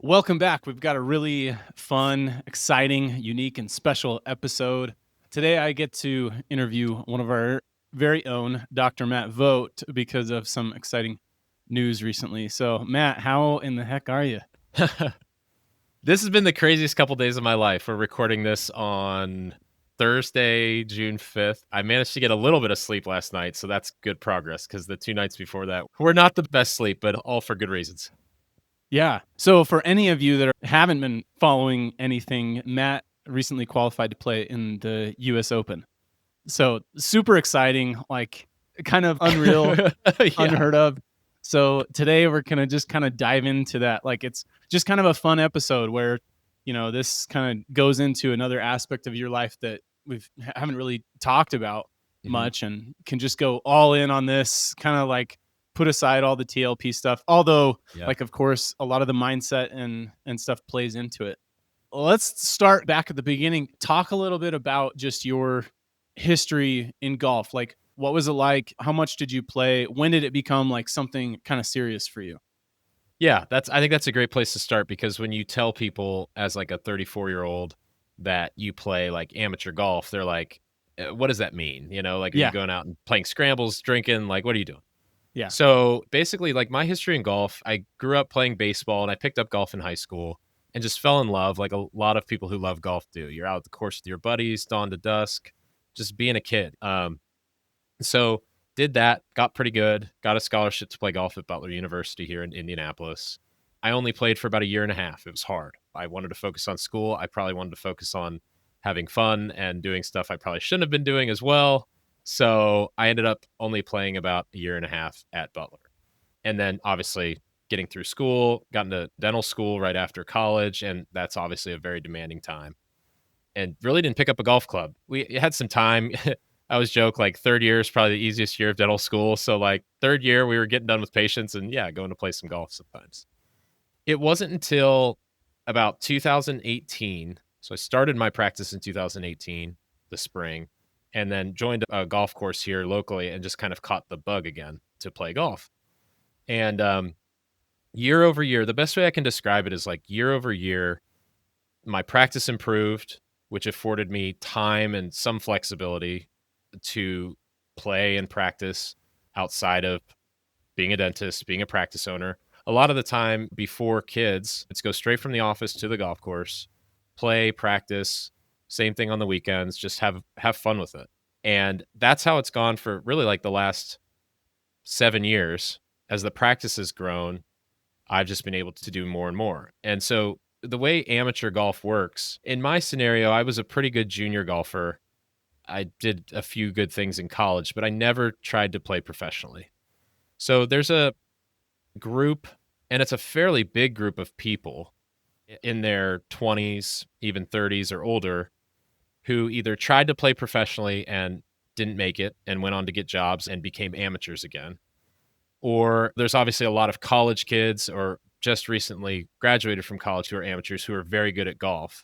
Welcome back. We've got a really fun, exciting, unique, and special episode. Today, I get to interview one of our very own, Dr. Matt Vogt, because of some exciting news recently. So, Matt, how in the heck are you? This has been the craziest couple days of my life. We're recording this on Thursday, June 5th. I managed to get a little bit of sleep last night, so that's good progress because the 2 nights before that were not the best sleep, but all for good reasons. Yeah. So, for any of you that haven't been following anything, Matt recently qualified to play in the US Open. So, super exciting, like kind of unreal, Yeah. unheard of. So today we're gonna just kind of dive into that. Like it's just kind of a fun episode where, this kind of goes into another aspect of your life that haven't really talked about Mhm. much, and can just go all in on this. Kind of like put aside all the TLP stuff. Although, Yeah. like of course, a lot of the mindset and stuff plays into it. Let's start back at the beginning. Talk a little bit about just your history in golf. Like, what was it like? How much did you play? When did it become like something kind of serious for you? Yeah, I think that's a great place to start because when you tell people as like a 34-year-old that you play like amateur golf, they're like, what does that mean? Like, are you Yeah. going out and playing scrambles, drinking? Like, what are you doing? Yeah. So basically, like my history in golf, I grew up playing baseball and I picked up golf in high school and just fell in love like a lot of people who love golf do. You're out at the course with your buddies, dawn to dusk, just being a kid. So did that, got pretty good, got a scholarship to play golf at Butler University here in Indianapolis. I only played for about a year and a half. It was hard. I wanted to focus on school. I probably wanted to focus on having fun and doing stuff I probably shouldn't have been doing as well. So I ended up only playing about a year and a half at Butler. And then obviously getting through school, got into dental school right after college. And that's obviously a very demanding time. And really didn't pick up a golf club. We had some time. I always joke like third year is probably the easiest year of dental school. So like third year, we were getting done with patients and yeah, going to play some golf sometimes. It wasn't until about 2018. So I started my practice in 2018, the spring, and then joined a golf course here locally and just kind of caught the bug again to play golf. And year over year, the best way I can describe it is like year over year, my practice improved, which afforded me time and some flexibility to play and practice outside of being a dentist, being a practice owner. A lot of the time before kids, it's go straight from the office to the golf course, play, practice, same thing on the weekends, just have fun with it. And that's how it's gone for really like the last 7 years. As the practice has grown, I've just been able to do more and more. And so the way amateur golf works, in my scenario, I was a pretty good junior golfer. I did a few good things in college, but I never tried to play professionally. So there's a group, and it's a fairly big group of people in their 20s, even 30s or older, who either tried to play professionally and didn't make it and went on to get jobs and became amateurs again. Or there's obviously a lot of college kids or just recently graduated from college who are amateurs who are very good at golf.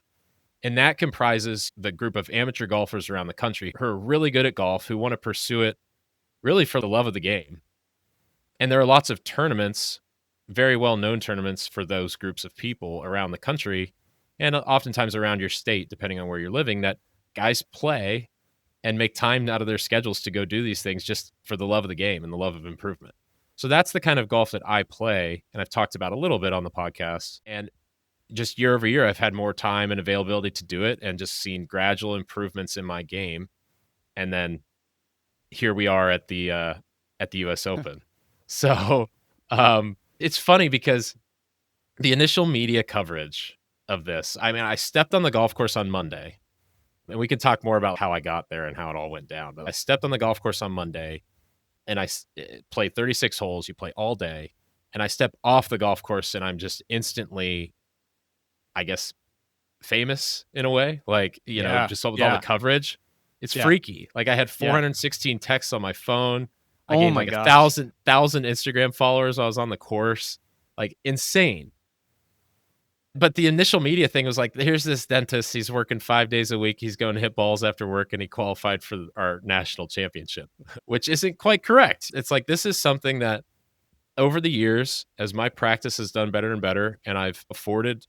And that comprises the group of amateur golfers around the country who are really good at golf, who want to pursue it really for the love of the game. And there are lots of tournaments, very well known tournaments for those groups of people around the country and oftentimes around your state, depending on where you're living, that guys play and make time out of their schedules to go do these things just for the love of the game and the love of improvement. So that's the kind of golf that I play. And I've talked about a little bit on the podcast. And just year over year, I've had more time and availability to do it and just seen gradual improvements in my game. And then here we are at the US Open. So it's funny because the initial media coverage of this, I mean, I stepped on the golf course on Monday, and we can talk more about how I got there and how it all went down. But I stepped on the golf course on Monday, and I played 36 holes. You play all day, and I step off the golf course, and I'm just instantly, I guess, famous in a way. Like, Yeah. just with all the Yeah. coverage, it's Yeah. freaky. Like I had Yeah. 416 texts on my phone. I Oh gained my like a gosh. thousand Instagram followers while I was on the course. Like insane. But the initial media thing was like, here's this dentist. He's working 5 days a week. He's going to hit balls after work, and he qualified for our national championship, which isn't quite correct. It's like this is something that over the years, as my practice has done better and better, and I've afforded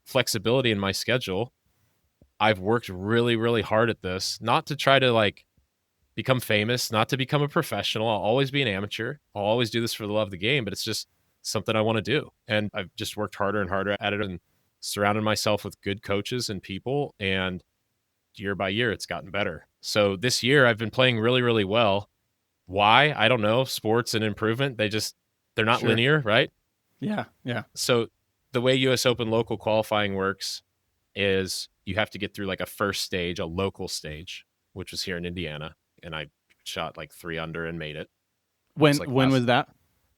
flexibility in my schedule, I've worked really, really hard at this, not to try to like become famous, not to become a professional. I'll always be an amateur. I'll always do this for the love of the game, but it's just something I want to do. And I've just worked harder and harder at it and surrounded myself with good coaches and people. And year by year, it's gotten better. So this year, I've been playing really, really well. Why? I don't know. Sports and improvement, they're not Sure. linear, right? Yeah. Yeah. So the way US Open local qualifying works is you have to get through like a first stage, a local stage, which was here in Indiana. And I shot like 3 under and made it. It's like When was that?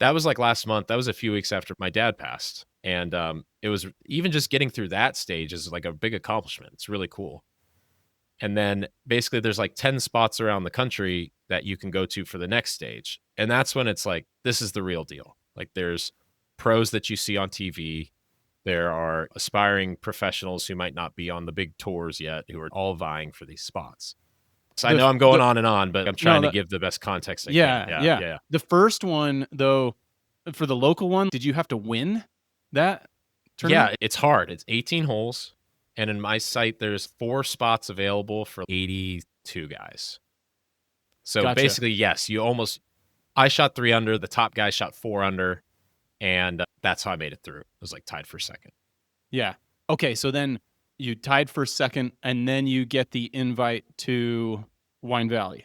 that was like last month. That was a few weeks after my dad passed. And it was even just getting through that stage is like a big accomplishment. It's really cool. And then basically there's like 10 spots around the country that you can go to for the next stage. And that's when it's like, this is the real deal. Like there's pros that you see on TV. There are aspiring professionals who might not be on the big tours yet who are all vying for these spots. So I know I'm going on and on, but I'm trying to give the best context I can. Yeah. The first one, though, for the local one, did you have to win that tournament? Yeah, it's hard. It's 18 holes. And in my site, there's 4 spots available for 82 guys. So Gotcha. basically, yes, I shot 3 under, the top guy shot 4 under, and that's how I made it through. It was like tied for second. Yeah. Okay, so then you tied for second, and then you get the invite to Wine Valley.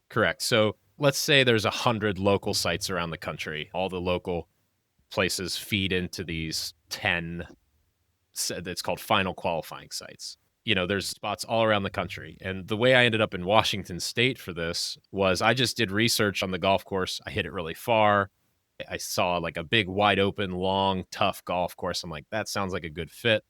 Correct. So let's say there's 100 local sites around the country. All the local places feed into these 10, it's called final qualifying sites. You know, there's spots all around the country. And the way I ended up in Washington State for this was I just did research on the golf course. I hit it really far. I saw like a big, wide open, long, tough golf course. I'm like, that sounds like a good fit.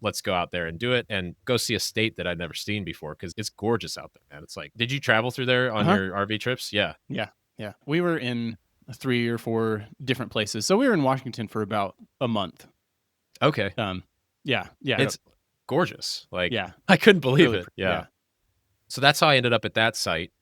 Let's go out there and do it and go see a state that I'd never seen before because it's gorgeous out there, man. It's like, did you travel through there on your RV trips? Yeah. Yeah. We were in 3 or 4 different places. So we were in Washington for about a month. Okay. Yeah. It's gorgeous. Like, yeah. I couldn't believe Really, it. Yeah. So that's how I ended up at that site.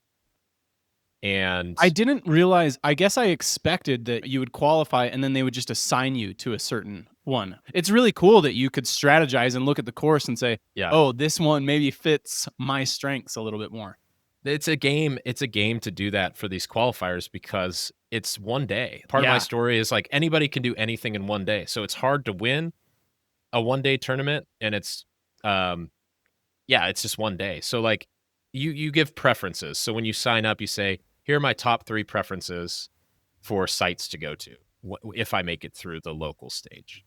And I didn't realize, I guess I expected that you would qualify and then they would just assign you to a certain one. It's really cool that you could strategize and look at the course and say, oh, this one maybe fits my strengths a little bit more. It's a game to do that for these qualifiers because it's one day. Part of my story is like anybody can do anything in one day. So it's hard to win a one-day tournament and it's just one day. So like you give preferences. So when you sign up, you say, here are my top 3 preferences for sites to go to if I make it through the local stage.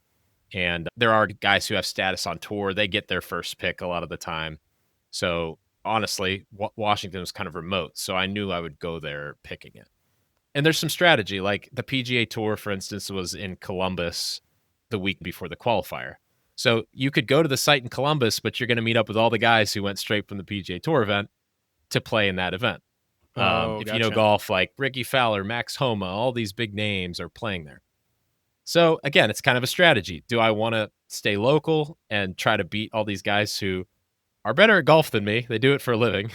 And there are guys who have status on tour. They get their first pick a lot of the time. So honestly, Washington was kind of remote. So I knew I would go there picking it. And there's some strategy. Like the PGA Tour, for instance, was in Columbus the week before the qualifier. So you could go to the site in Columbus, but you're going to meet up with all the guys who went straight from the PGA Tour event to play in that event. If you know golf, like Ricky Fowler, Max Homa, all these big names are playing there. So again, it's kind of a strategy. Do I want to stay local and try to beat all these guys who are better at golf than me? They do it for a living.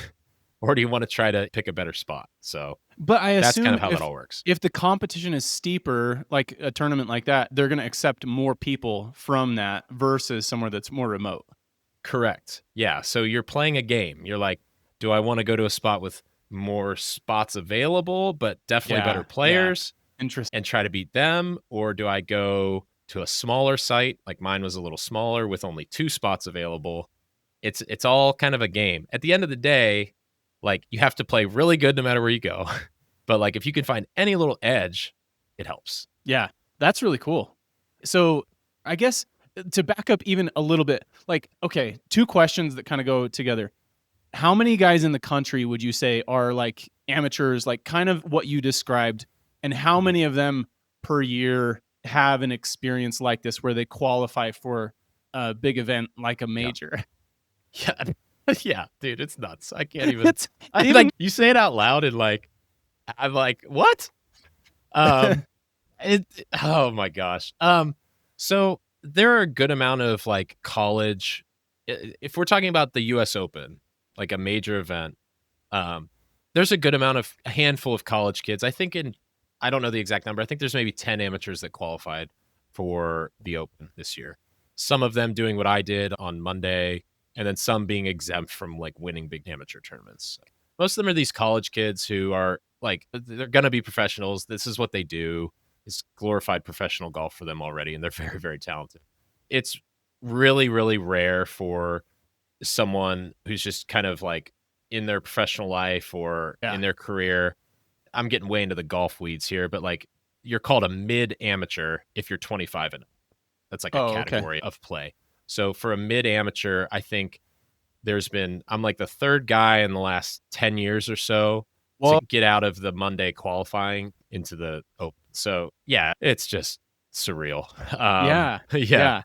Or do you want to try to pick a better spot? So but I assume that's kind of how that all works. If the competition is steeper, like a tournament like that, they're going to accept more people from that versus somewhere that's more remote. Correct. Yeah. So you're playing a game. You're like, do I want to go to a spot with more spots available, but definitely better players and try to beat them? Or do I go to a smaller site? Like mine was a little smaller with only 2 spots available. It's all kind of a game. At the end of the day, like you have to play really good no matter where you go. But like if you can find any little edge, it helps. Yeah, that's really cool. So I guess to back up even a little bit, like, okay, 2 questions that kind of go together. How many guys in the country would you say are like amateurs, like kind of what you described, and how many of them per year have an experience like this where they qualify for a big event like a major? Yeah. Yeah, dude, it's nuts. I can't even like you say it out loud and like I'm like, what? Oh my gosh. So there are a good amount of like college, if we're talking about the US Open, like a major event, there's a good amount of a handful of college kids. I think in I don't know the exact number. I think there's maybe 10 amateurs that qualified for the Open this year. Some of them doing what I did on Monday, and then some being exempt from like winning big amateur tournaments. Most of them are these college kids who are like, they're going to be professionals. This is what they do. It's glorified professional golf for them already, and they're very, very talented. It's really, really rare for someone who's just kind of like in their professional life or in Yeah. their career. I'm getting way into the golf weeds here, but like you're called a mid amateur if you're 25 and up. That's like a Oh, okay. category of play. So for a mid amateur, I think I'm like the third guy in the last 10 years or so to Well, get out of the Monday qualifying into the Open. So yeah, it's just surreal. yeah. Yeah. Yeah.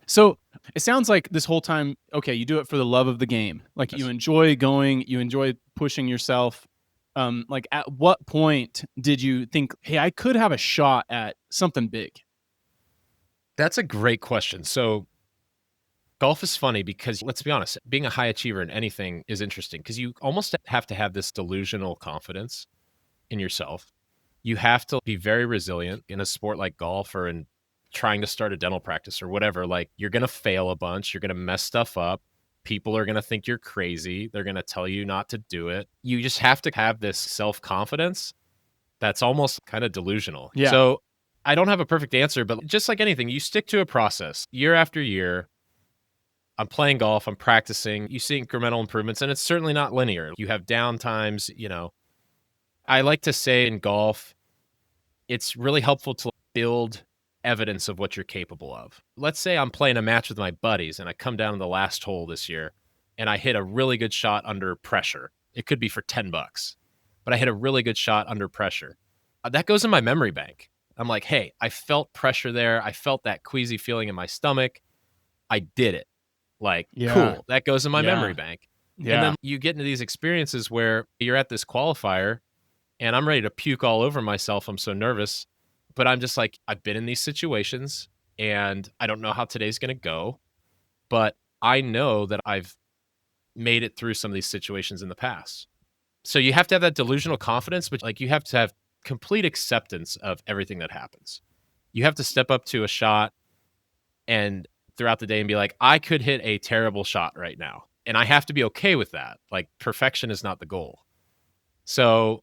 So it sounds like this whole time, okay, you do it for the love of the game. Like you Yes. enjoy going, you enjoy pushing yourself. Like at what point did you think, hey, I could have a shot at something big? That's a great question. So golf is funny because let's be honest, being a high achiever in anything is interesting because you almost have to have this delusional confidence in yourself. You have to be very resilient in a sport like golf or in trying to start a dental practice or whatever. Like you're going to fail a bunch, you're going to mess stuff up. People are going to think you're crazy. They're going to tell you not to do it. You just have to have this self-confidence that's almost kind of delusional. Yeah. So I don't have a perfect answer, but just like anything, you stick to a process year after year. I'm playing golf, I'm practicing, you see incremental improvements, and it's certainly not linear. You have down times, I like to say in golf, it's really helpful to build evidence of what you're capable of. Let's say I'm playing a match with my buddies and I come down to the last hole this year and I hit a really good shot under pressure. It could be for 10 bucks, but I hit a really good shot under pressure. That goes in my memory bank. I'm like, hey, I felt pressure there. I felt that queasy feeling in my stomach. I did it. Like, Yeah. cool. That goes in my memory Yeah. bank. And Yeah. then you get into these experiences where you're at this qualifier and I'm ready to puke all over myself. I'm so nervous. But I'm just like, I've been in these situations and I don't know how today's going to go. But I know that I've made it through some of these situations in the past. So you have to have that delusional confidence, but like you have to have complete acceptance of everything that happens. You have to step up to a shot and throughout the day and be like, I could hit a terrible shot right now. And I have to be okay with that. Like perfection is not the goal. So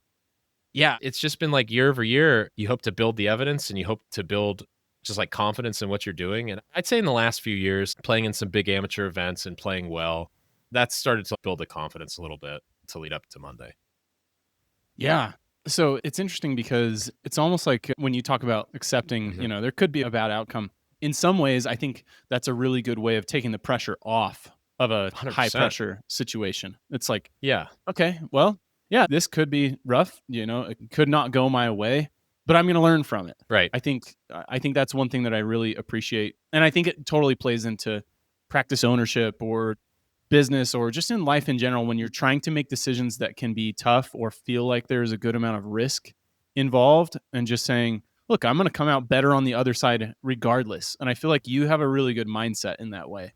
yeah, it's just been like year over year, you hope to build the evidence and you hope to build just like confidence in what you're doing. And I'd say in the last few years, playing in some big amateur events and playing well, that's started to build the confidence a little bit to lead up to Monday. Yeah. So it's interesting because it's almost like when you talk about accepting, Mhm. there could be a bad outcome. In some ways, I think that's a really good way of taking the pressure off of a high 100%. pressure situation. It's like, Yeah. okay, well, yeah, this could be rough, it could not go my way, but I'm going to learn from it. Right. I think that's one thing that I really appreciate. And I think it totally plays into practice ownership or business or just in life in general when you're trying to make decisions that can be tough or feel like there's a good amount of risk involved and just saying, look, I'm going to come out better on the other side regardless. And I feel like you have a really good mindset in that way.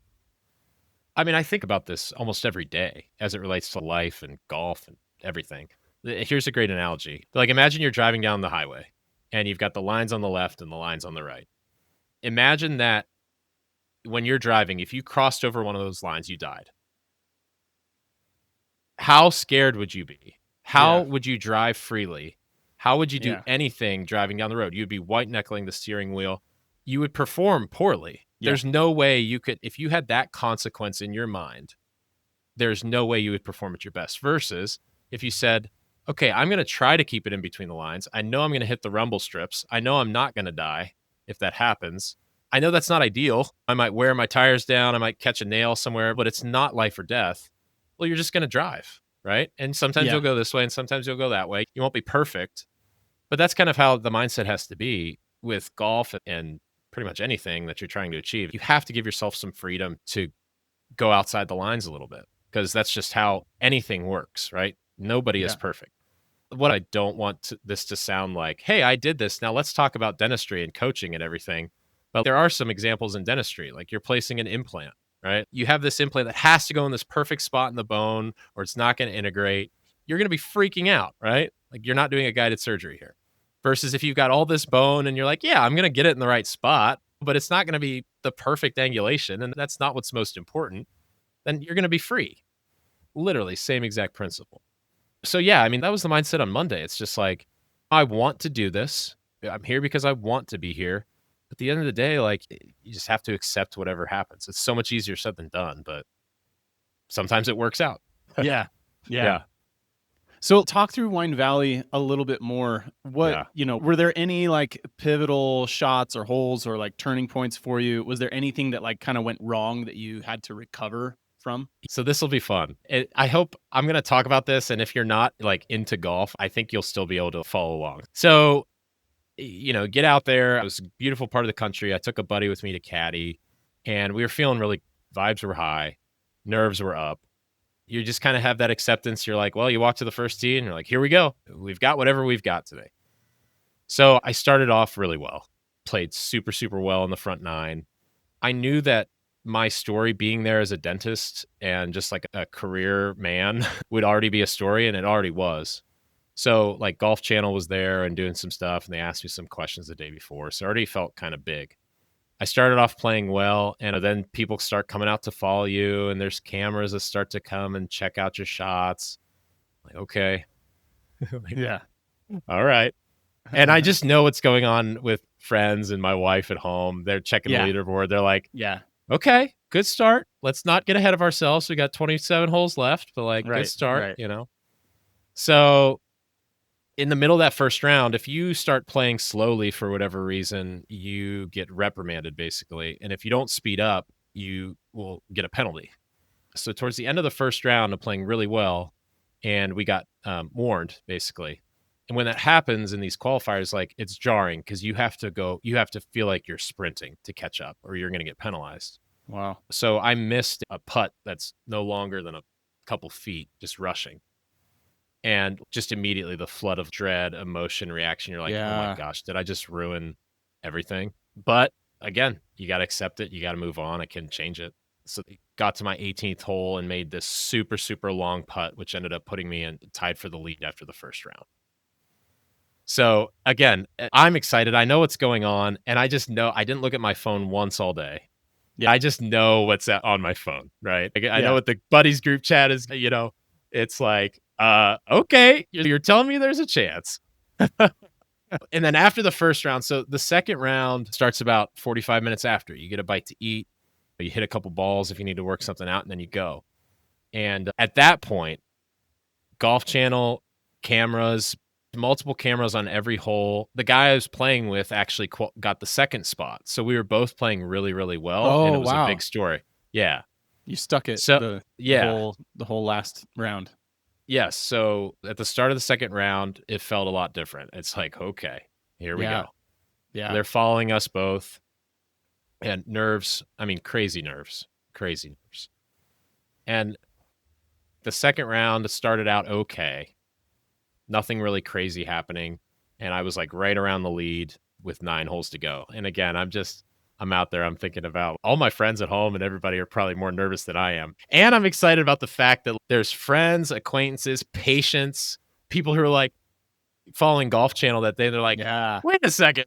I mean, I think about this almost every day as it relates to life and golf and everything. Here's a great analogy. Like, imagine you're driving down the highway and you've got the lines on the left and the lines on the right. Imagine that when you're driving, if you crossed over one of those lines, you died. How scared would you be? How Yeah. would you drive freely? How would you do Yeah. anything driving down the road? You'd be white knuckling the steering wheel. You would perform poorly. Yeah. There's no way you could, if you had that consequence in your mind, there's no way you would perform at your best. Versus if you said, okay, I'm going to try to keep it in between the lines. I know I'm going to hit the rumble strips. I know I'm not going to die if that happens. I know that's not ideal. I might wear my tires down. I might catch a nail somewhere, but it's not life or death. Well, you're just going to drive, right? And sometimes Yeah. you'll go this way and sometimes you'll go that way. You won't be perfect, but that's kind of how the mindset has to be with golf and pretty much anything that you're trying to achieve. You have to give yourself some freedom to go outside the lines a little bit because that's just how anything works, right? Nobody is Yeah. perfect. What I don't want this to sound like, hey, I did this. Now let's talk about dentistry and coaching and everything. But there are some examples in dentistry, like you're placing an implant, right? You have this implant that has to go in this perfect spot in the bone or it's not going to integrate. You're going to be freaking out, right? Like you're not doing a guided surgery here. Versus if you've got all this bone and you're like, yeah, I'm going to get it in the right spot, but it's not going to be the perfect angulation. And that's not what's most important. Then you're going to be free. Literally, same exact principle. So, yeah, I mean, that was the mindset on Monday. It's just like, I want to do this. I'm here because I want to be here. At the end of the day, like, you just have to accept whatever happens. It's so much easier said than done, but sometimes it works out. Yeah. Yeah. So talk through Wine Valley a little bit more. Yeah. Were there any like pivotal shots or holes or like turning points for you? Was there anything that like kind of went wrong that you had to recover from? So this will be fun. I hope I'm going to talk about this. And if you're not like into golf, I think you'll still be able to follow along. So, get out there. It was a beautiful part of the country. I took a buddy with me to caddy and we were feeling really, vibes were high, nerves were up. You just kind of have that acceptance. You're like, well, you walk to the first tee and you're like, here we go. We've got whatever we've got today. So I started off really well, played super, super well in the front nine. I knew that my story being there as a dentist and just like a career man would already be a story, and it already was. So like Golf Channel was there and doing some stuff, and they asked me some questions the day before. So it already felt kind of big. I started off playing well, and then people start coming out to follow you, and there's cameras that start to come and check out your shots. Like, okay. Yeah. All right. And I just know what's going on with friends and my wife at home. They're checking the leaderboard. They're like, yeah. Okay, good start. Let's not get ahead of ourselves. We got 27 holes left, but like, good start, So in the middle of that first round, if you start playing slowly for whatever reason, you get reprimanded basically. And if you don't speed up, you will get a penalty. So towards the end of the first round, I'm playing really well, and we got warned basically. And when that happens in these qualifiers, like, it's jarring because you have to feel like you're sprinting to catch up or you're going to get penalized. Wow. So I missed a putt that's no longer than a couple feet, just rushing. And just immediately the flood of dread, emotion, reaction. You're like, oh my gosh, did I just ruin everything? But again, you got to accept it. You got to move on. I can change it. So I got to my 18th hole and made this super, super long putt, which ended up putting me in tied for the lead after the first round. So again, I'm excited. I know what's going on. And I just know I didn't look at my phone once all day. Yeah. I just know what's on my phone, right? I know what the buddies group chat is, it's like, okay, you're telling me there's a chance. And then after the first round, so the second round starts about 45 minutes after. You get a bite to eat, you hit a couple balls if you need to work something out, and then you go. And at that point, Golf Channel, cameras, multiple cameras on every hole. The guy I was playing with actually got the second spot. So we were both playing really, really well. And it was a big story. Yeah. You stuck it the whole last round. Yes. So at the start of the second round, it felt a lot different. It's like, okay, here we go. Yeah. They're following us both. And nerves, crazy nerves. And the second round started out okay. Nothing really crazy happening. And I was like right around the lead with 9 holes to go. And again, I'm out there. I'm thinking about all my friends at home, and everybody are probably more nervous than I am. And I'm excited about the fact that there's friends, acquaintances, patients, people who are like following Golf Channel that they're like, wait a second.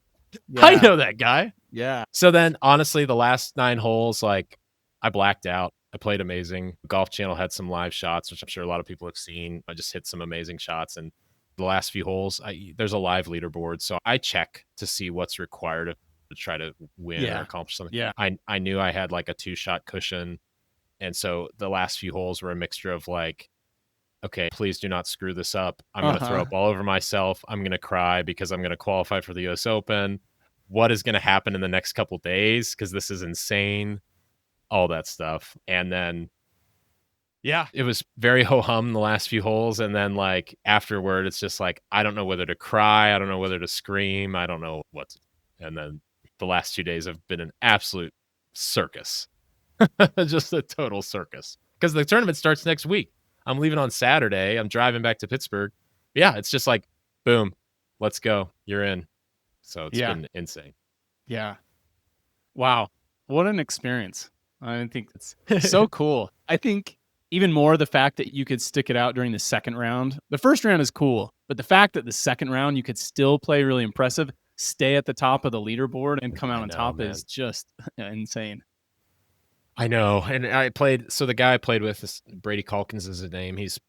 I know that guy. Yeah. So then honestly, the last 9 holes, like, I blacked out. I played amazing. Golf Channel had some live shots, which I'm sure a lot of people have seen. I just hit some amazing shots. And the last few holes, there's a live leaderboard. So I check to see what's required to try to win or accomplish something. Yeah. I knew I had like a 2-shot cushion. And so the last few holes were a mixture of like, okay, please do not screw this up. I'm going to throw up all over myself. I'm going to cry because I'm going to qualify for the US Open. What is going to happen in the next couple days? Because this is insane. All that stuff. And then, it was very ho-hum the last few holes. And then like afterward, it's just like, I don't know whether to cry. I don't know whether to scream. I don't know what to do. And then the last 2 days have been an absolute circus. Just a total circus. Because the tournament starts next week. I'm leaving on Saturday. I'm driving back to Pittsburgh. Yeah, it's just like, boom, let's go. You're in. So it's been insane. Yeah. Wow. What an experience. I think it's so cool. I think even more the fact that you could stick it out during the second round. The first round is cool, But the fact that the second round you could still play really impressive, stay at the top of the leaderboard, and come out I on know, top man. is just insane. I know. And so the guy I played with, Brady Calkins is his name. He's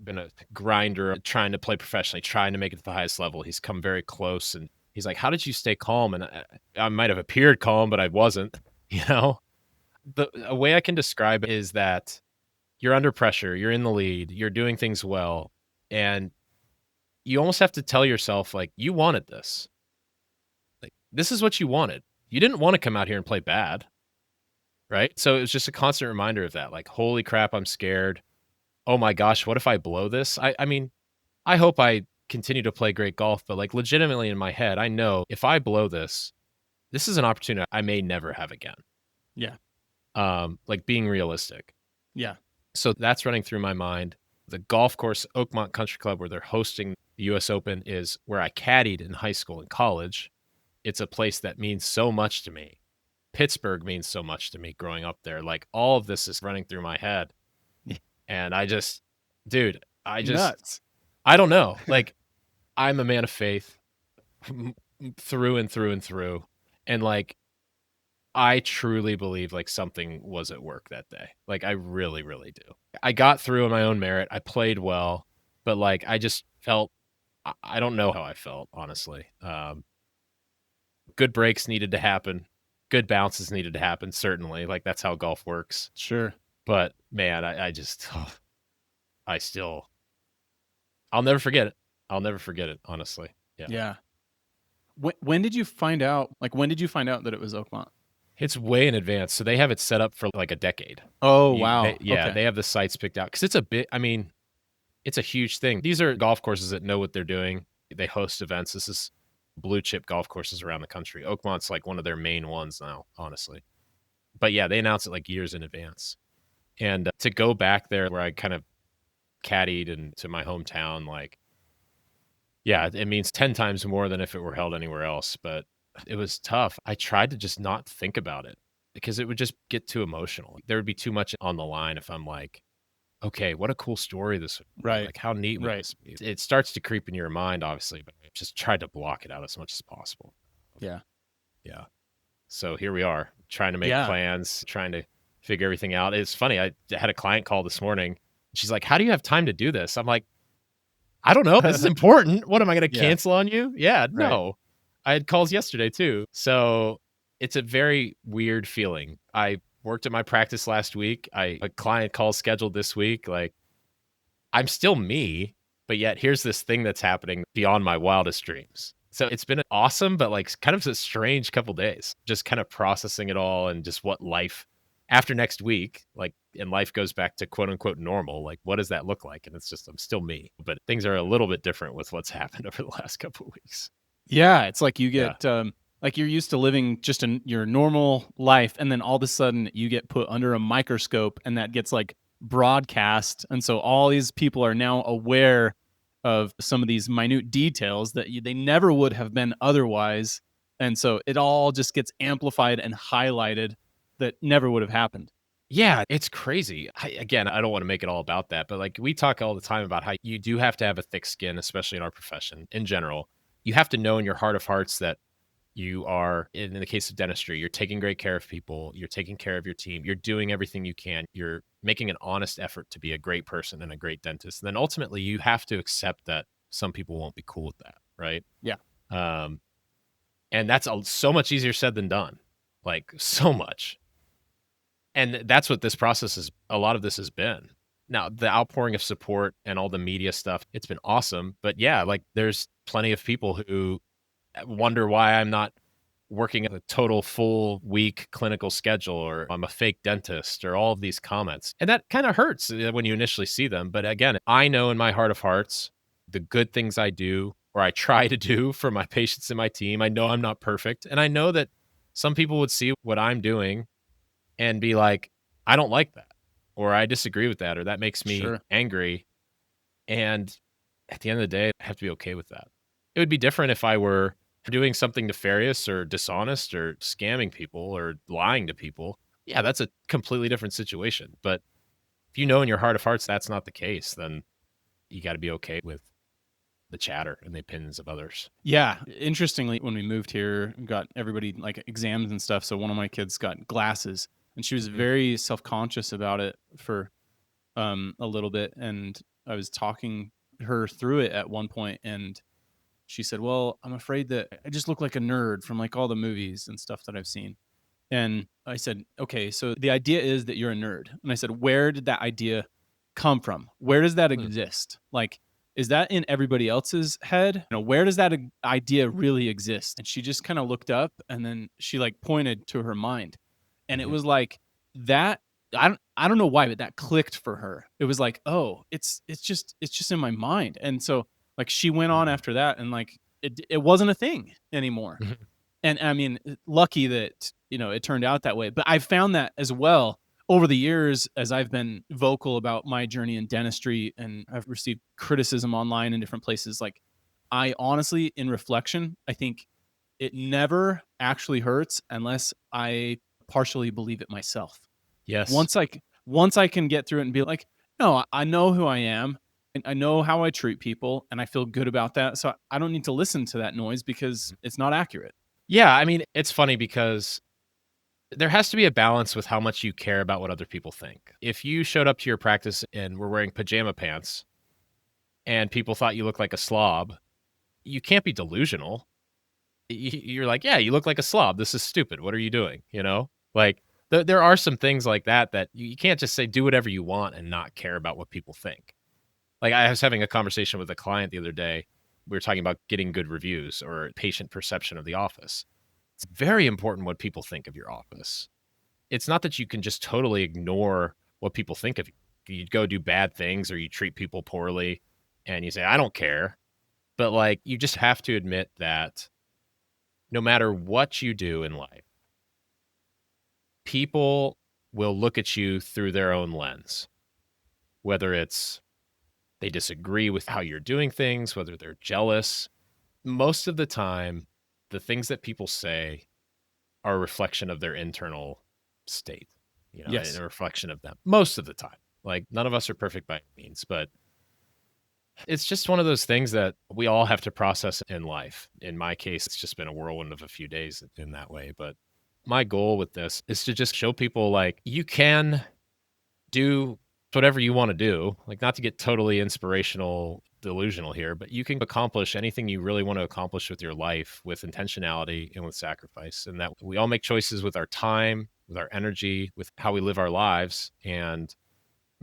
been a grinder trying to play professionally, trying to make it to the highest level. He's come very close. And he's like, how did you stay calm? And I might have appeared calm, but I wasn't, you know? A way I can describe it is that you're under pressure, you're in the lead, you're doing things well, and you almost have to tell yourself, like, you wanted this. Like, this is what you wanted. You didn't want to come out here and play bad, right? So it was just a constant reminder of that. Like, holy crap, I'm scared. Oh my gosh, what if I blow this? I mean, I hope I continue to play great golf, but like legitimately in my head, I know if I blow this, this is an opportunity I may never have again. Yeah. Like being realistic. Yeah. So that's running through my mind. The golf course, Oakmont Country Club, where they're hosting the US Open, is where I caddied in high school and college. It's a place that means so much to me. Pittsburgh means so much to me growing up there. Like all of this is running through my head. Yeah. And I just, dude, Nuts. I don't know. Like I'm a man of faith through and through and through. And like, I truly believe like something was at work that day. Like I really, really do. I got through on my own merit. I played well, but like I just felt I don't know how I felt, honestly. Good breaks needed to happen. Good bounces needed to happen, certainly. Like that's how golf works. Sure. But man, I just I still I'll never forget it. I'll never forget it, honestly. Yeah. Yeah. When did you find out? Like, when did you find out that it was Oakmont? It's way in advance. So they have it set up for like a decade. Oh, wow. Okay. They have the sites picked out because it's a bit, I mean, it's a huge thing. These are golf courses that know what they're doing. They host events. This is blue chip golf courses around the country. Oakmont's like one of their main ones now, honestly. But yeah, they announce it like years in advance. And to go back there where I kind of caddied and to my hometown, like, yeah, it means 10 times more than if it were held anywhere else. But it was tough. I tried to just not think about it because it would just get too emotional. There would be too much on the line if I'm like, okay, what a cool story this would be. Right. Like, how neat would Right. this be? It starts to creep in your mind, obviously, but I just tried to block it out as much as possible. Yeah. Yeah. So here we are, trying to make Yeah. plans, trying to figure everything out. It's funny. I had a client call this morning. She's like, how do you have time to do this? I'm like, I don't know. This is important. What am I going to Yeah. cancel on you? Yeah, Right. no. I had calls yesterday too. So it's a very weird feeling. I worked at my practice last week. A client call scheduled this week. Like I'm still me, but yet here's this thing that's happening beyond my wildest dreams. So it's been awesome, but like kind of a strange couple days, just kind of processing it all and just what life after next week, like, and life goes back to quote unquote normal. Like, what does that look like? And it's just, I'm still me, but things are a little bit different with what's happened over the last couple of weeks. Yeah. It's like you get, like you're used to living just your normal life. And then all of a sudden you get put under a microscope and that gets like broadcast. And so all these people are now aware of some of these minute details that they never would have been otherwise. And so it all just gets amplified and highlighted that never would have happened. Yeah, it's crazy. Again, I don't want to make it all about that, but like we talk all the time about how you do have to have a thick skin, especially in our profession in general. You have to know in your heart of hearts that you are, in the case of dentistry, you're taking great care of people, you're taking care of your team, you're doing everything you can, you're making an honest effort to be a great person and a great dentist. And then ultimately, you have to accept that some people won't be cool with that, right? Yeah. And that's so much easier said than done, like so much. And that's what this process is. A lot of this has been. Now, the outpouring of support and all the media stuff, it's been awesome. But yeah, like there's plenty of people who wonder why I'm not working a total full week clinical schedule or I'm a fake dentist or all of these comments. And that kind of hurts when you initially see them. But again, I know in my heart of hearts, the good things I do or I try to do for my patients and my team, I know I'm not perfect. And I know that some people would see what I'm doing and be like, I don't like that, or I disagree with that, or that makes me angry. And at the end of the day, I have to be okay with that. It would be different if I were doing something nefarious or dishonest or scamming people or lying to people. Yeah, that's a completely different situation. But if you know in your heart of hearts that's not the case, then you got to be okay with the chatter and the opinions of others. Yeah. Interestingly, when we moved here, got everybody like exams and stuff. So one of my kids got glasses and she was Mhm. very self-conscious about it for a little bit. And I was talking her through it at one point and she said, "Well, I'm afraid that I just look like a nerd from like all the movies and stuff that I've seen." And I said, "Okay, so the idea is that you're a nerd." And I said, "Where did that idea come from? Where does that Hmm. exist? Like, is that in everybody else's head? Where does that idea really exist?" And she just kind of looked up and then she like pointed to her mind. And it Mhm. was like that I don't know why, but that clicked for her. It was like, "Oh, it's just in my mind." And so like she went on Mhm. after that and like it wasn't a thing anymore. Mhm. And I mean, lucky that, it turned out that way. But I've found that as well over the years as I've been vocal about my journey in dentistry and I've received criticism online in different places. Like, I honestly, in reflection, I think it never actually hurts unless I partially believe it myself. Yes. Once I can get through it and be like, no, I know who I am and I know how I treat people and I feel good about that. So I don't need to listen to that noise because it's not accurate. Yeah, I mean, it's funny because there has to be a balance with how much you care about what other people think. If you showed up to your practice and were wearing pajama pants and people thought you looked like a slob, you can't be delusional. You're like, "Yeah, you look like a slob. This is stupid. What are you doing?" You know? Like, there are some things like that that you can't just say, "Do whatever you want," and not care about what people think. Like, I was having a conversation with a client the other day. We were talking about getting good reviews or patient perception of the office. It's very important what people think of your office. It's not that you can just totally ignore what people think of you. You go do bad things or you treat people poorly and you say, "I don't care." But, like, you just have to admit that no matter what you do in life, people will look at you through their own lens, whether it's they disagree with how you're doing things, whether they're jealous. Most of the time, the things that people say are a reflection of their internal state, and Yes. a reflection of them most of the time. Like, none of us are perfect by any means, but it's just one of those things that we all have to process in life. In my case, it's just been a whirlwind of a few days in that way. But my goal with this is to just show people like you can do whatever you want to do, like not to get totally inspirational, delusional here, but you can accomplish anything you really want to accomplish with your life with intentionality and with sacrifice. And that we all make choices with our time, with our energy, with how we live our lives. And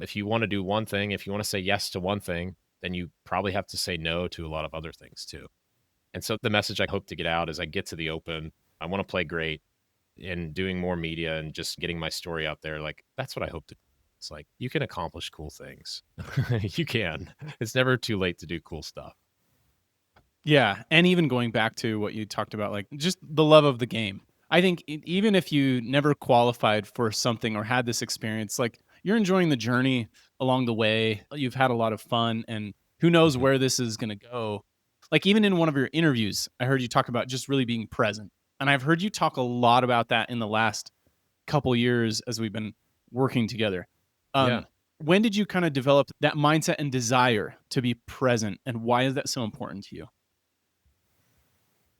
if you want to do one thing, if you want to say yes to one thing, then you probably have to say no to a lot of other things too. And so the message I hope to get out as I get to the open, I want to play great in doing more media and just getting my story out there. Like, that's what I hope to. It's like you can accomplish cool things. You can. It's never too late to do cool stuff. Yeah, and even going back to what you talked about, like, just the love of the game. I think even if you never qualified for something or had this experience, like, you're enjoying the journey along the way. You've had a lot of fun, and who knows Mhm. where this is gonna go. Like, even in one of your interviews, I heard you talk about just really being present, and I've heard you talk a lot about that in the last couple years as we've been working together. Yeah, When did you kinda develop that mindset and desire to be present, and why is that so important to you?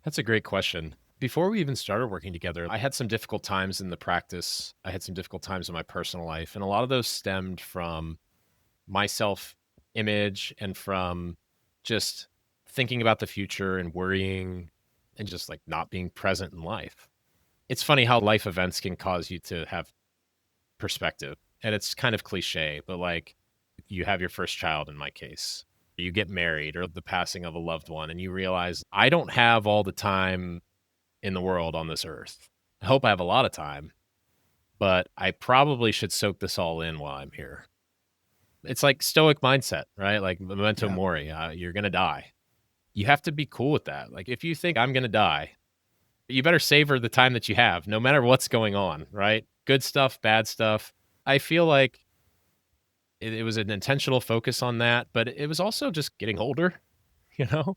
that's a great question. Before we even started working together, I had some difficult times in the practice. I had some difficult times in my personal life. And a lot of those stemmed from my self image and from just thinking about the future and worrying and just like not being present in life. It's funny how life events can cause you to have perspective. And it's kind of cliche, but like you have your first child in my case, you get married or the passing of a loved one, and you realize I don't have all the time in the world on this earth. I hope I have a lot of time, but I probably should soak this all in while I'm here. It's like stoic mindset, right? Like memento Yeah. mori, you're going to die. You have to be cool with that. Like if you think I'm going to die, you better savor the time that you have, no matter what's going on, right? Good stuff, bad stuff. I feel like it was an intentional focus on that, but it was also just getting older, you know?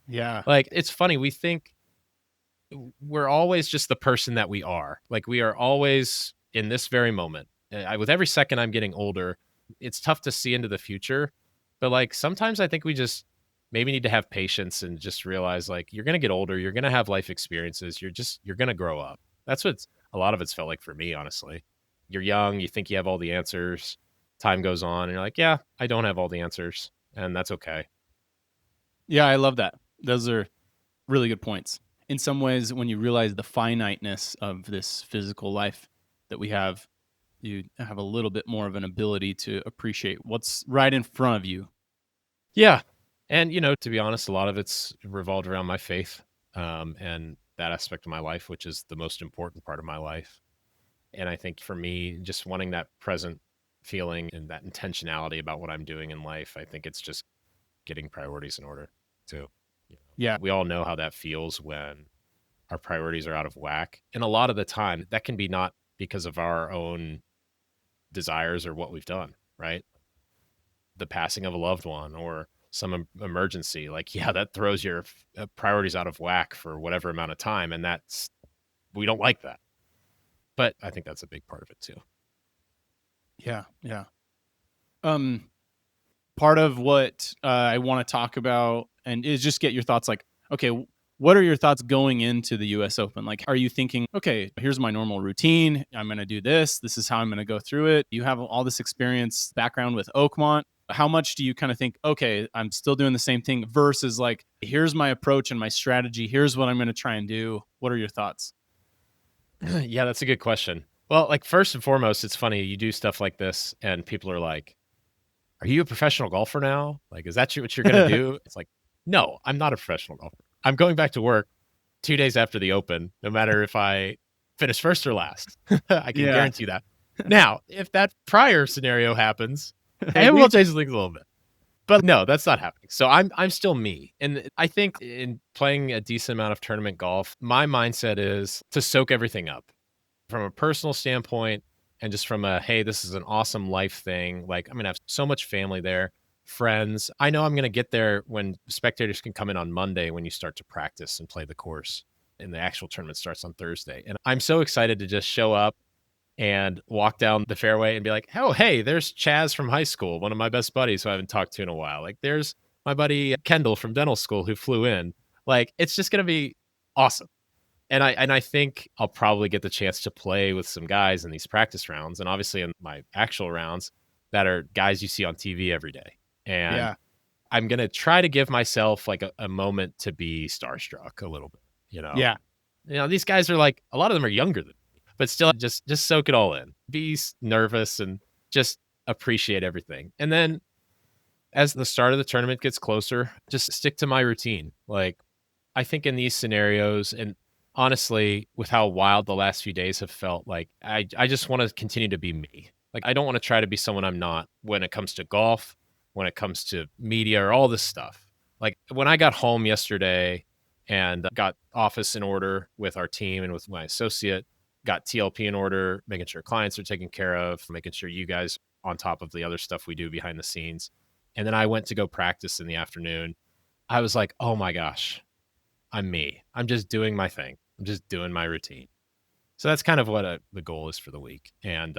Yeah. Like it's funny, we think we're always just the person that we are. Like we are always in this very moment. With every second I'm getting older, it's tough to see into the future. But like sometimes I think we just maybe need to have patience and just realize like you're going to get older, you're going to have life experiences, you're going to grow up. That's what a lot of it's felt like for me, honestly. You're young, you think you have all the answers. Time goes on and you're like, yeah, I don't have all the answers, and that's okay. Yeah, I love that. Those are really good points. In some ways, when you realize the finiteness of this physical life that we have, you have a little bit more of an ability to appreciate what's right in front of you. Yeah. And, to be honest, a lot of it's revolved around my faith, and that aspect of my life, which is the most important part of my life. And I think for me, just wanting that present feeling and that intentionality about what I'm doing in life, I think it's just getting priorities in order too. Yeah. We all know how that feels when our priorities are out of whack. And a lot of the time, that can be not because of our own desires or what we've done, right? The passing of a loved one or some emergency, like, yeah, that throws your priorities out of whack for whatever amount of time. And we don't like that. But I think that's a big part of it too. Yeah. Yeah. Um, Part of what I want to talk about and is just get your thoughts like, okay, what are your thoughts going into the US Open? Like, are you thinking, okay, here's my normal routine. I'm going to do this. This is how I'm going to go through it. You have all this experience background with Oakmont. How much do you kind of think, okay, I'm still doing the same thing versus like, here's my approach and my strategy. Here's what I'm going to try and do. What are your thoughts? Yeah, that's a good question. Well, like first and foremost, it's funny you do stuff like this and people are like, "Are you a professional golfer now? Like, is that what you're going to do?" It's like, "No, I'm not a professional golfer. I'm going back to work 2 days after the Open, no matter if I finish first or last." I can Yeah. guarantee that. Now, if that prior scenario happens, it Maybe. will change things a little bit. But no, that's not happening. So I'm still me. And I think in playing a decent amount of tournament golf, my mindset is to soak everything up from a personal standpoint and just from a, hey, this is an awesome life thing. Like, I'm going to have so much family there, friends. I know I'm going to get there when spectators can come in on Monday when you start to practice and play the course and the actual tournament starts on Thursday. And I'm so excited to just show up and walk down the fairway and be like, oh, hey, there's Chaz from high school, one of my best buddies who I haven't talked to in a while. Like, there's my buddy Kendall from dental school who flew in. Like, it's just going to be awesome. And I think I'll probably get the chance to play with some guys in these practice rounds and obviously in my actual rounds that are guys you see on TV every day. And Yeah. I'm going to try to give myself like a moment to be starstruck a little bit, you know. Yeah. These guys are like, a lot of them are younger than me, but still just soak it all in. Be nervous and just appreciate everything. And then as the start of the tournament gets closer, just stick to my routine. Like, I think in these scenarios, and honestly, with how wild the last few days have felt, like I just want to continue to be me. Like, I don't want to try to be someone I'm not when it comes to golf, when it comes to media or all this stuff. Like, when I got home yesterday and got office in order with our team and with my associate, got TLP in order, making sure clients are taken care of, making sure you guys on top of the other stuff we do behind the scenes. And then I went to go practice in the afternoon. I was like, oh my gosh, I'm me. I'm just doing my thing. I'm just doing my routine. So that's kind of what the goal is for the week. And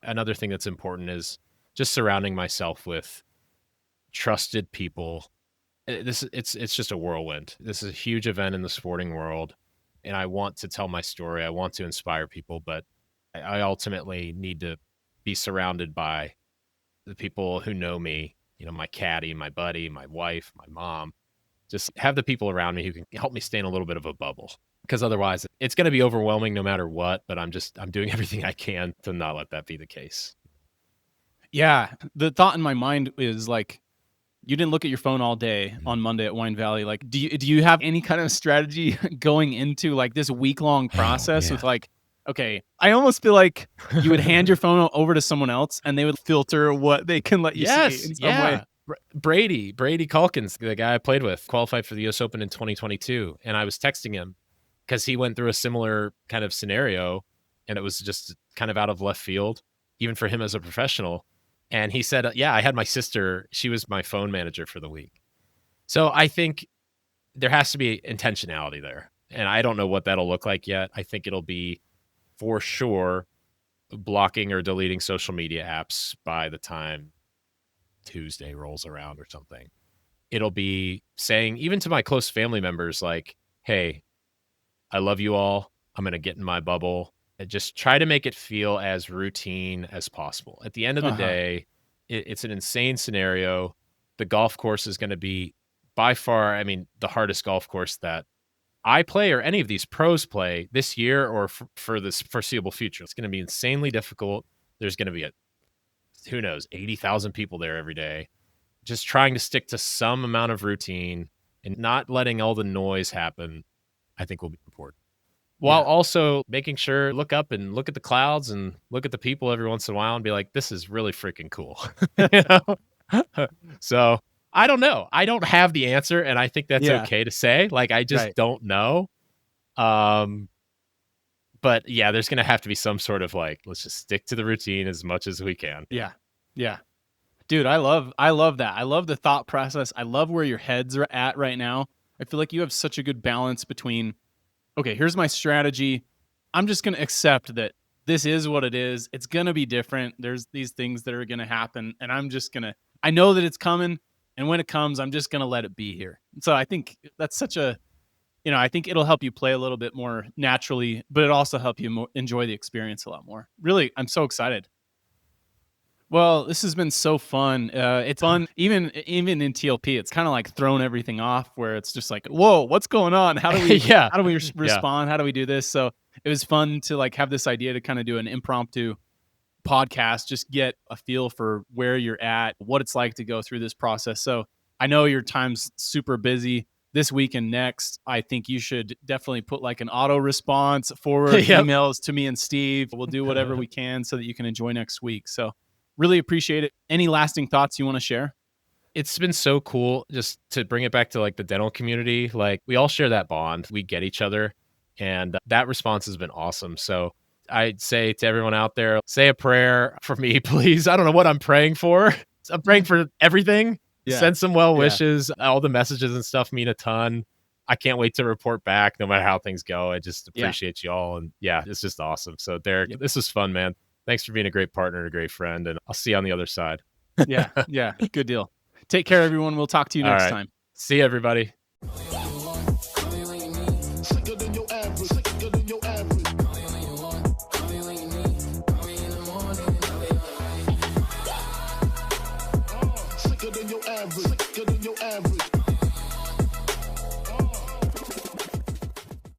another thing that's important is just surrounding myself with trusted people. It's just a whirlwind. This is a huge event in the sporting world, and I want to tell my story. I want to inspire people, but I ultimately need to be surrounded by the people who know me. My caddy, my buddy, my wife, my mom, just have the people around me who can help me stay in a little bit of a bubble, because otherwise it's going to be overwhelming no matter what, but I'm doing everything I can to not let that be the case. Yeah. The thought in my mind is like, you didn't look at your phone all day on Monday at Wine Valley. Like, do you have any kind of strategy going into like this week long Oh process with man. like, okay, I almost feel like you would hand your phone over to someone else and they would filter what they can let you see Yes, in some way. yeah. Brady Calkins, the guy I played with, qualified for the US Open in 2022, and I was texting him because he went through a similar kind of scenario, and it was just kind of out of left field, even for him as a professional. And he said, yeah, I had my sister, she was my phone manager for the week. So I think there has to be intentionality there. And I don't know what that'll look like yet. I think it'll be for sure blocking or deleting social media apps by the time Tuesday rolls around or something. it'll be saying, even to my close family members, like, hey, I love you all. I'm going to get in my bubble and just try to make it feel as routine as possible. At the end of the Uh-huh. day, it's an insane scenario. The golf course is going to be by far, I mean, the hardest golf course that I play or any of these pros play this year or for this foreseeable future. It's going to be insanely difficult. There's going to be who knows, 80,000 people there every day. Just trying to stick to some amount of routine and not letting all the noise happen, I think will be important. While Yeah. also making sure look up and look at the clouds and look at the people every once in a while and be like, this is really freaking cool. You know? So I don't know. I don't have the answer, and I think that's Yeah. okay to say. Like, I just Right. don't know. Um, but yeah, there's gonna have to be some sort of like, let's just stick to the routine as much as we can. Yeah. Yeah. Dude, I love that. I love the thought process. I love where your heads are at right now. I feel like you have such a good balance between, okay, here's my strategy. I'm just going to accept that this is what it is. It's going to be different. There's these things that are going to happen, and I'm just going to I know that it's coming, and when it comes, I'm just going to let it be here. So I think that's such a, I think it'll help you play a little bit more naturally, but it also help you enjoy the experience a lot more. Really, I'm so excited. Well, this has been so fun. It's fun, even in TLP. It's kind of like thrown everything off, where it's just like, "Whoa, what's going on? Yeah. How do we Yeah. respond? How do we do this?" So it was fun to like have this idea to kind of do an impromptu podcast, just get a feel for where you're at, what it's like to go through this process. So I know your time's super busy this week and next. I think you should definitely put like an auto response, forward Yep. emails to me and Steve. We'll do whatever we can so that you can enjoy next week. So really appreciate it. Any lasting thoughts you want to share? It's been so cool just to bring it back to like the dental community. Like, we all share that bond. We get each other, and that response has been awesome. So I'd say to everyone out there, say a prayer for me, please. I don't know what I'm praying for. I'm praying for everything. Yeah. Send some well Yeah. wishes. All the messages and stuff mean a ton. I can't wait to report back no matter how things go. I just Yeah. appreciate you all. And yeah, it's just awesome. So, Derek, Yep. this was fun, man. Thanks for being a great partner and a great friend. And I'll see you on the other side. Yeah. Yeah. Good deal. Take care, everyone. We'll talk to you All next right. time. See you, everybody.